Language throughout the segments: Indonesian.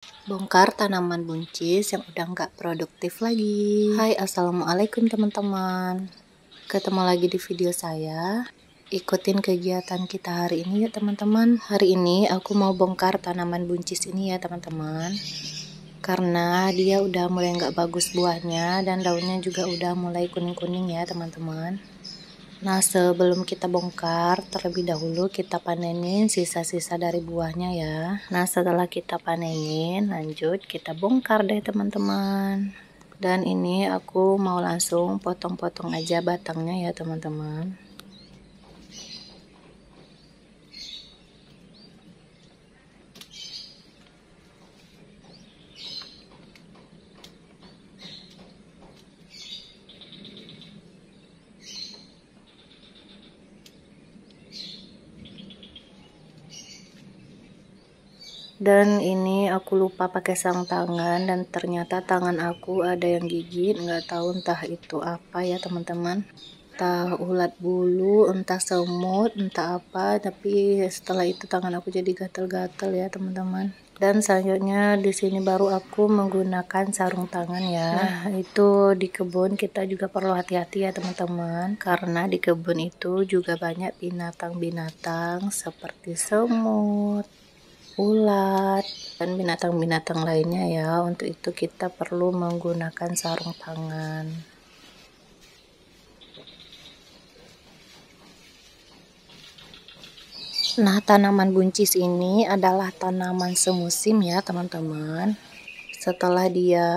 Bongkar tanaman buncis yang udah nggak produktif lagi. Hai, assalamualaikum teman-teman. Ketemu lagi di video saya. Ikutin kegiatan kita hari ini ya teman-teman. Hari ini aku mau bongkar tanaman buncis ini ya teman-teman. Karena dia udah mulai nggak bagus buahnya dan daunnya juga udah mulai kuning-kuning ya teman-teman. Nah, sebelum kita bongkar, terlebih dahulu kita panenin sisa-sisa dari buahnya ya. Nah, setelah kita panenin, lanjut kita bongkar deh teman-teman. Dan ini aku mau langsung potong-potong aja batangnya ya teman-teman. Dan ini aku lupa pakai sarung tangan dan ternyata tangan aku ada yang gigit, nggak tahu entah itu apa ya teman-teman, entah ulat bulu, entah semut, entah apa, tapi setelah itu tangan aku jadi gatal-gatal ya teman-teman. Dan selanjutnya di sini baru aku menggunakan sarung tangan ya. Nah, itu di kebun kita juga perlu hati-hati ya teman-teman, karena di kebun itu juga banyak binatang-binatang seperti semut, ulat, dan binatang-binatang lainnya ya. Untuk itu kita perlu menggunakan sarung tangan. Nah, tanaman buncis ini adalah tanaman semusim ya teman-teman. Setelah dia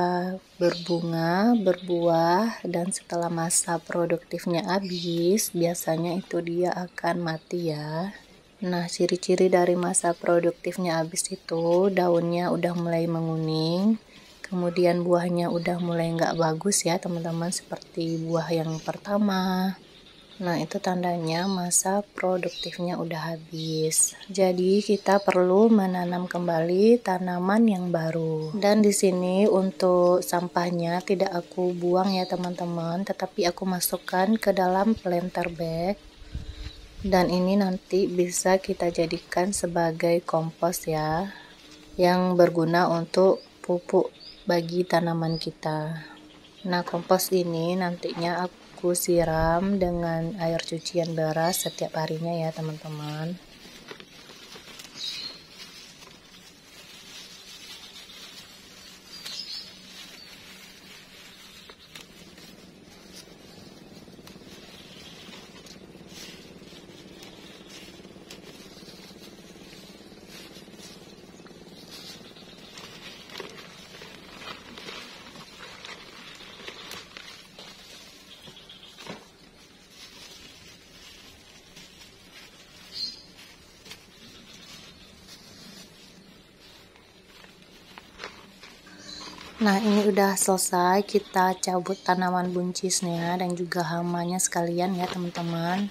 berbunga, berbuah, dan setelah masa produktifnya habis, biasanya itu dia akan mati ya. Nah, ciri-ciri dari masa produktifnya habis itu daunnya udah mulai menguning, kemudian buahnya udah mulai nggak bagus ya teman-teman, seperti buah yang pertama. Nah, itu tandanya masa produktifnya udah habis. Jadi kita perlu menanam kembali tanaman yang baru. Dan di sini untuk sampahnya tidak aku buang ya teman-teman, tetapi aku masukkan ke dalam planter bag. Dan ini nanti bisa kita jadikan sebagai kompos ya, yang berguna untuk pupuk bagi tanaman kita. Nah, kompos ini nantinya aku siram dengan air cucian beras setiap harinya ya teman-teman. Nah, ini udah selesai, kita cabut tanaman buncisnya dan juga hamanya sekalian ya teman-teman.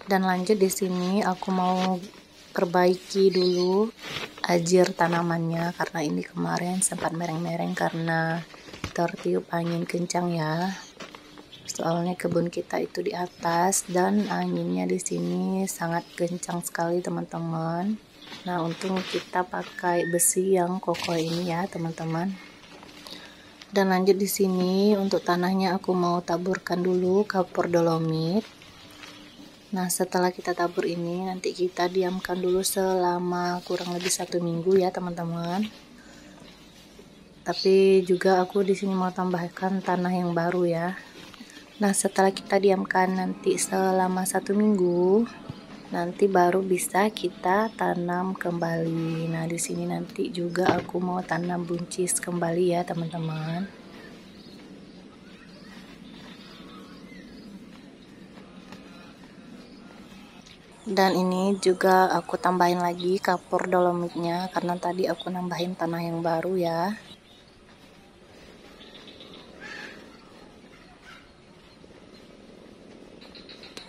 Dan lanjut di sini aku mau perbaiki dulu ajir tanamannya, karena ini kemarin sempat mereng-mereng karena tertiup angin kencang ya. Soalnya kebun kita itu di atas dan anginnya di sini sangat kencang sekali teman-teman. Nah, untung kita pakai besi yang kokoh ini ya teman-teman. Dan lanjut di sini untuk tanahnya aku mau taburkan dulu kapur dolomit. Nah, setelah kita tabur ini nanti kita diamkan dulu selama kurang lebih 1 minggu ya teman-teman. Tapi juga aku di sini mau tambahkan tanah yang baru ya. Nah, setelah kita diamkan nanti selama 1 minggu, nanti baru bisa kita tanam kembali. Nah, di sini nanti juga aku mau tanam buncis kembali ya teman-teman. Dan ini juga aku tambahin lagi kapur dolomitnya karena tadi aku nambahin tanah yang baru ya.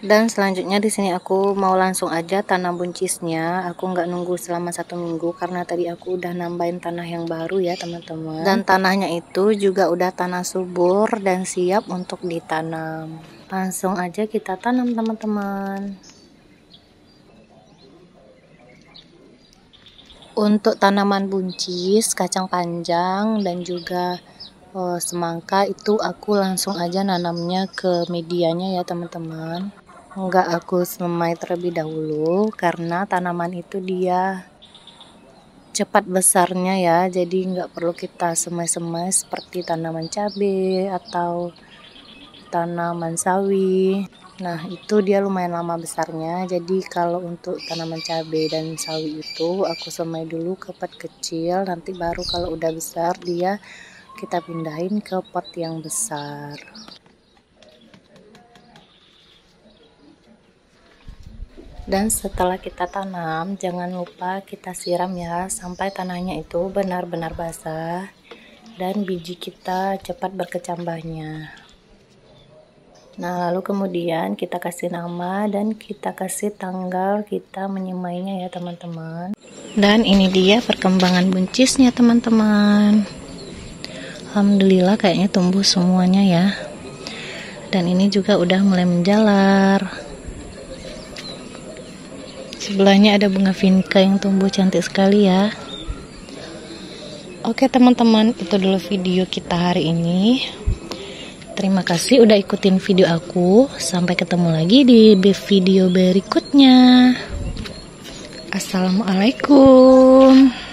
Dan selanjutnya di sini aku mau langsung aja tanam buncisnya. Aku nggak nunggu selama 1 minggu karena tadi aku udah nambahin tanah yang baru ya teman-teman. Dan tanahnya itu juga udah tanah subur dan siap untuk ditanam. Langsung aja kita tanam teman-teman. Untuk tanaman buncis, kacang panjang, dan juga semangka itu aku langsung aja nanamnya ke medianya ya teman-teman. Enggak aku semai terlebih dahulu karena tanaman itu dia cepat besarnya ya, jadi nggak perlu kita semai-semai seperti tanaman cabai atau tanaman sawi. Nah itu dia lumayan lama besarnya, jadi kalau untuk tanaman cabai dan sawi itu aku semai dulu ke pot kecil, nanti baru kalau udah besar dia kita pindahin ke pot yang besar. Dan setelah kita tanam, jangan lupa kita siram ya sampai tanahnya itu benar-benar basah dan biji kita cepat berkecambahnya. Nah, lalu kemudian kita kasih nama dan kita kasih tanggal kita menyemainya ya teman-teman. Dan ini dia perkembangan buncisnya teman-teman. Alhamdulillah kayaknya tumbuh semuanya ya. Dan ini juga udah mulai menjalar. Sebelahnya ada bunga vinca yang tumbuh cantik sekali ya. Oke teman-teman, itu dulu video kita hari ini. Terima kasih udah ikutin video aku. Sampai ketemu lagi di video berikutnya. Assalamualaikum.